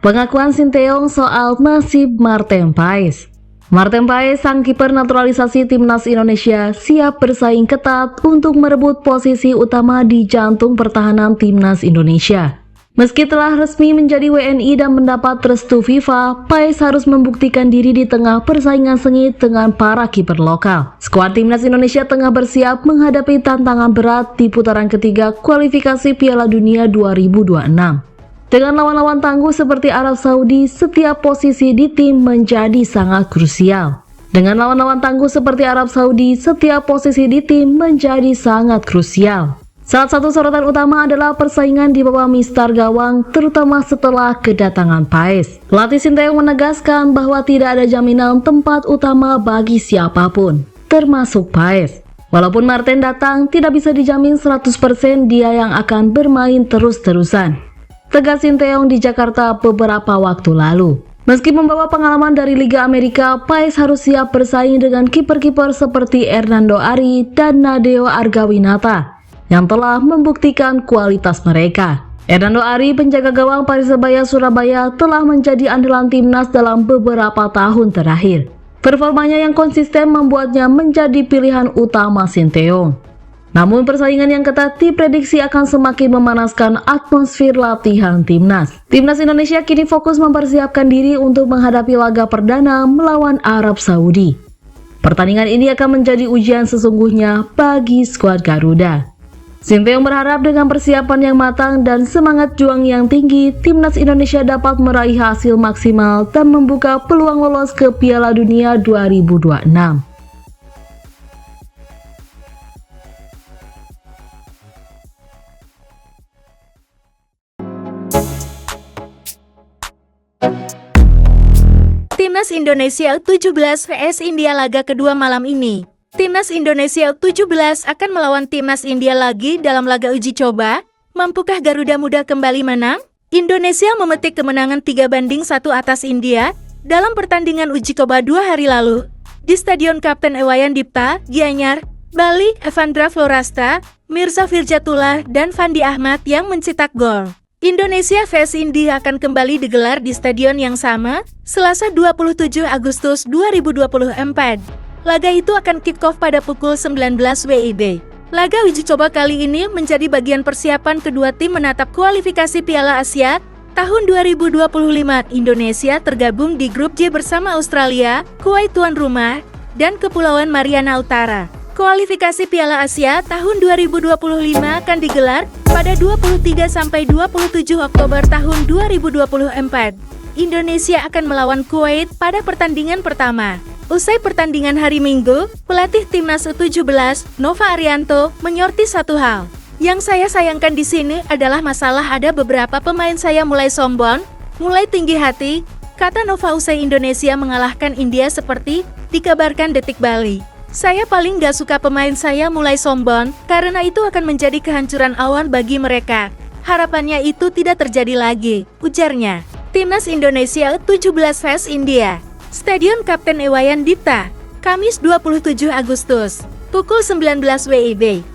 Pengakuan Sinteyong soal nasib Maarten Paes. Maarten Paes, sang kiper naturalisasi timnas Indonesia, siap bersaing ketat untuk merebut posisi utama di jantung pertahanan timnas Indonesia. Meski telah resmi menjadi WNI dan mendapat restu FIFA, Paes harus membuktikan diri di tengah persaingan sengit dengan para kiper lokal. Skuad timnas Indonesia tengah bersiap menghadapi tantangan berat di putaran ketiga kualifikasi Piala Dunia 2026. Dengan lawan-lawan tangguh seperti Arab Saudi, setiap posisi di tim menjadi sangat krusial. Dengan lawan-lawan tangguh seperti Arab Saudi, setiap posisi di tim menjadi sangat krusial. Salah satu sorotan utama adalah persaingan di bawah mistar gawang, terutama setelah kedatangan Paes. Pelatih Sinteyong menegaskan bahwa tidak ada jaminan tempat utama bagi siapapun, termasuk Paes. Walaupun Maarten datang, tidak bisa dijamin 100% dia yang akan bermain terus-terusan, tegas Sinteyong di Jakarta beberapa waktu lalu. Meski membawa pengalaman dari Liga Amerika, Paes harus siap bersaing dengan kiper-kiper seperti Hernando Ari dan Nadeo Argawinata yang telah membuktikan kualitas mereka. Hernando Ari, penjaga gawang Persebaya Surabaya, telah menjadi andalan timnas dalam beberapa tahun terakhir. Performanya yang konsisten membuatnya menjadi pilihan utama Sinteyong. Namun persaingan yang ketat diprediksi akan semakin memanaskan atmosfer latihan timnas. Timnas Indonesia kini fokus mempersiapkan diri untuk menghadapi laga perdana melawan Arab Saudi. Pertandingan ini akan menjadi ujian sesungguhnya bagi skuad Garuda. Sinteyong berharap dengan persiapan yang matang dan semangat juang yang tinggi, timnas Indonesia dapat meraih hasil maksimal dan membuka peluang lolos ke Piala Dunia 2026. Timnas Indonesia U17 vs India laga kedua malam ini. Timnas Indonesia U17 akan melawan Timnas India lagi dalam laga uji coba. Mampukah Garuda Muda kembali menang? Indonesia memetik kemenangan 3-1 atas India dalam pertandingan uji coba 2 hari lalu di Stadion Kapten Iwayan Dipta, Gianyar, Bali. Evandra Florasta, Mirza Firjatullah, dan Fandi Ahmad yang mencetak gol. Indonesia vs India akan kembali digelar di stadion yang sama, Selasa 27 Agustus 2024. Laga itu akan kick-off pada pukul 19 WIB. Laga uji coba kali ini menjadi bagian persiapan kedua tim menatap kualifikasi Piala Asia tahun 2025. Indonesia tergabung di grup J bersama Australia, Kuwait tuan rumah, dan Kepulauan Mariana Utara. Kualifikasi Piala Asia tahun 2025 akan digelar pada 23-27 Oktober tahun 2024. Indonesia akan melawan Kuwait pada pertandingan pertama. Usai pertandingan hari Minggu, pelatih timnas U17, Nova Arianto, menyoroti satu hal. Yang saya sayangkan di sini adalah masalah ada beberapa pemain saya mulai sombong, mulai tinggi hati, kata Nova usai Indonesia mengalahkan India seperti dikabarkan Detik Bali. Saya paling gak suka pemain saya mulai sombong, karena itu akan menjadi kehancuran awal bagi mereka. Harapannya itu tidak terjadi lagi, ujarnya. Timnas Indonesia U17 vs India. Stadion Kapten Iwayan Dipta, Kamis 27 Agustus, pukul 19 WIB.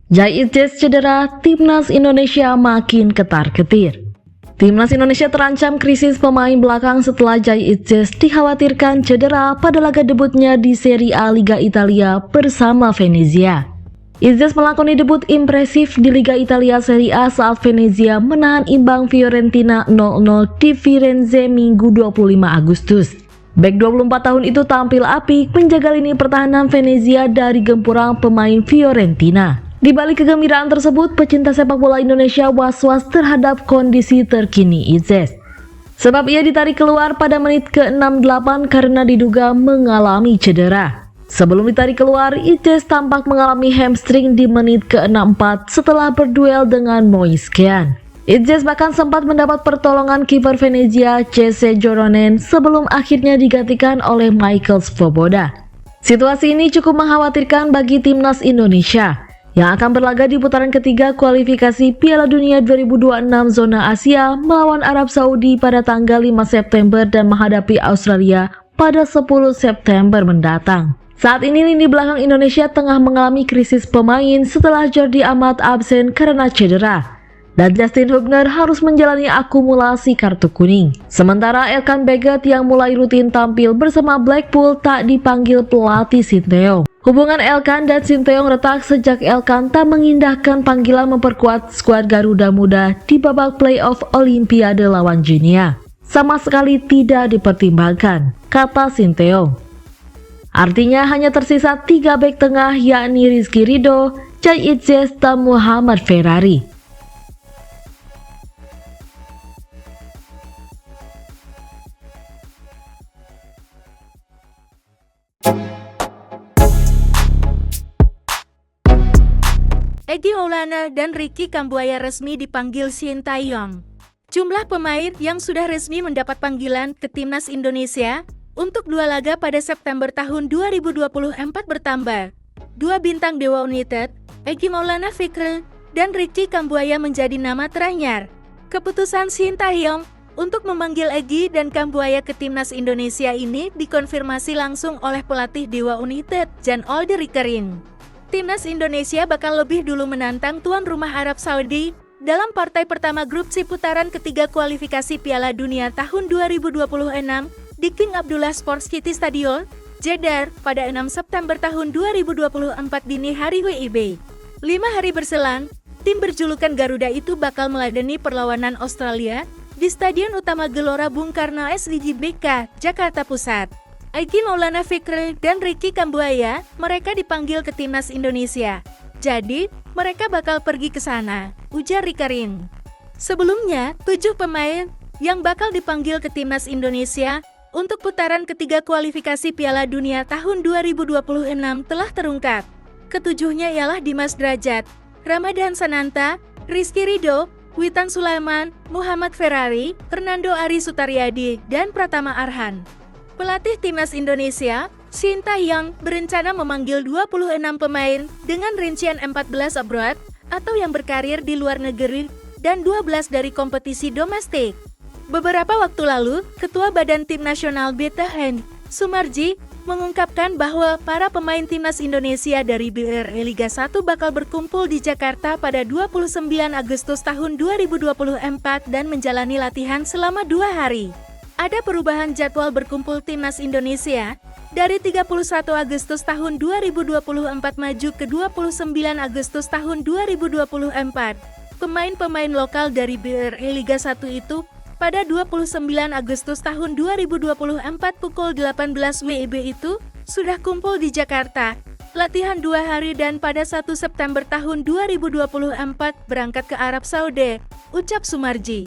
Jai Itzes cedera, timnas Indonesia makin ketar-ketir. Timnas Indonesia terancam krisis pemain belakang setelah Jai Itzes dikhawatirkan cedera pada laga debutnya di Serie A Liga Italia bersama Venezia. Itzes melakoni debut impresif di Liga Italia Serie A saat Venezia menahan imbang Fiorentina 0-0 di Firenze Minggu 25 Agustus. Bek 24 tahun itu tampil apik menjaga lini pertahanan Venezia dari gempuran pemain Fiorentina. Di balik kegembiraan tersebut, pecinta sepak bola Indonesia was-was terhadap kondisi terkini Itzes. Sebab ia ditarik keluar pada menit ke-68 karena diduga mengalami cedera. Sebelum ditarik keluar, Itzes tampak mengalami hamstring di menit ke-64 setelah berduel dengan Moise Kean. Itzes bahkan sempat mendapat pertolongan kiper Venezia Jesse Joronen sebelum akhirnya digantikan oleh Michael Svoboda. Situasi ini cukup mengkhawatirkan bagi timnas Indonesia yang akan berlaga di putaran ketiga kualifikasi Piala Dunia 2026 zona Asia melawan Arab Saudi pada tanggal 5 September dan menghadapi Australia pada 10 September mendatang. Saat ini lini belakang Indonesia tengah mengalami krisis pemain setelah Jordi Amat absen karena cedera. Dan Justin Hubner harus menjalani akumulasi kartu kuning. Sementara Elkan Baggett yang mulai rutin tampil bersama Blackpool tak dipanggil pelatih Sinteyong. Hubungan Elkan dan Sinteyong retak sejak Elkan tak mengindahkan panggilan memperkuat skuad Garuda Muda di babak playoff Olimpiade lawan Guinea. Sama sekali tidak dipertimbangkan, kata Sinteyong. Artinya hanya tersisa 3 bek tengah yakni Rizky Ridho, Cai Itzes, dan Muhammad Ferrari. Egy Maulana dan Ricky Kambuaya resmi dipanggil Sinteyong. Jumlah pemain yang sudah resmi mendapat panggilan ke Timnas Indonesia untuk 2 laga pada September tahun 2024 bertambah. 2 bintang Dewa United, Egy Maulana Fikri dan Ricky Kambuaya menjadi nama teranyar. Keputusan Sinteyong untuk memanggil Egy dan Kambuaya ke Timnas Indonesia ini dikonfirmasi langsung oleh pelatih Dewa United, Jan Olde Rikerin. Timnas Indonesia bakal lebih dulu menantang tuan rumah Arab Saudi dalam partai pertama grup C putaran ketiga kualifikasi Piala Dunia tahun 2026 di King Abdullah Sports City Stadion, Jeddah pada 6 September tahun 2024 dini hari WIB. 5 hari berselang, tim berjulukan Garuda itu bakal meladeni perlawanan Australia di Stadion Utama Gelora Bung Karno SDGBK, Jakarta Pusat. Egy Maulana Fikri dan Ricky Kambuaya, mereka dipanggil ke Timnas Indonesia. Jadi, mereka bakal pergi ke sana, ujar Rikerin. Sebelumnya, 7 pemain yang bakal dipanggil ke Timnas Indonesia untuk putaran ketiga kualifikasi Piala Dunia tahun 2026 telah terungkap. Ketujuhnya ialah Dimas Drajat, Ramadhan Sananta, Rizky Ridho, Witan Sulaiman, Muhammad Ferrari, Fernando Ari Sutaryadi, dan Pratama Arhan. Pelatih Timnas Indonesia, Sinteyong, berencana memanggil 26 pemain dengan rincian 14 abroad atau yang berkarir di luar negeri dan 12 dari kompetisi domestik. Beberapa waktu lalu, Ketua Badan Tim Nasional BTN, Sumarji, mengungkapkan bahwa para pemain Timnas Indonesia dari BRI Liga 1 bakal berkumpul di Jakarta pada 29 Agustus tahun 2024 dan menjalani latihan selama 2 hari. Ada perubahan jadwal berkumpul Timnas Indonesia dari 31 Agustus tahun 2024 maju ke 29 Agustus tahun 2024. Pemain-pemain lokal dari BRI Liga 1 itu pada 29 Agustus tahun 2024 pukul 18 WIB itu sudah kumpul di Jakarta. Latihan 2 hari dan pada 1 September tahun 2024 berangkat ke Arab Saudi, ucap Sumarji.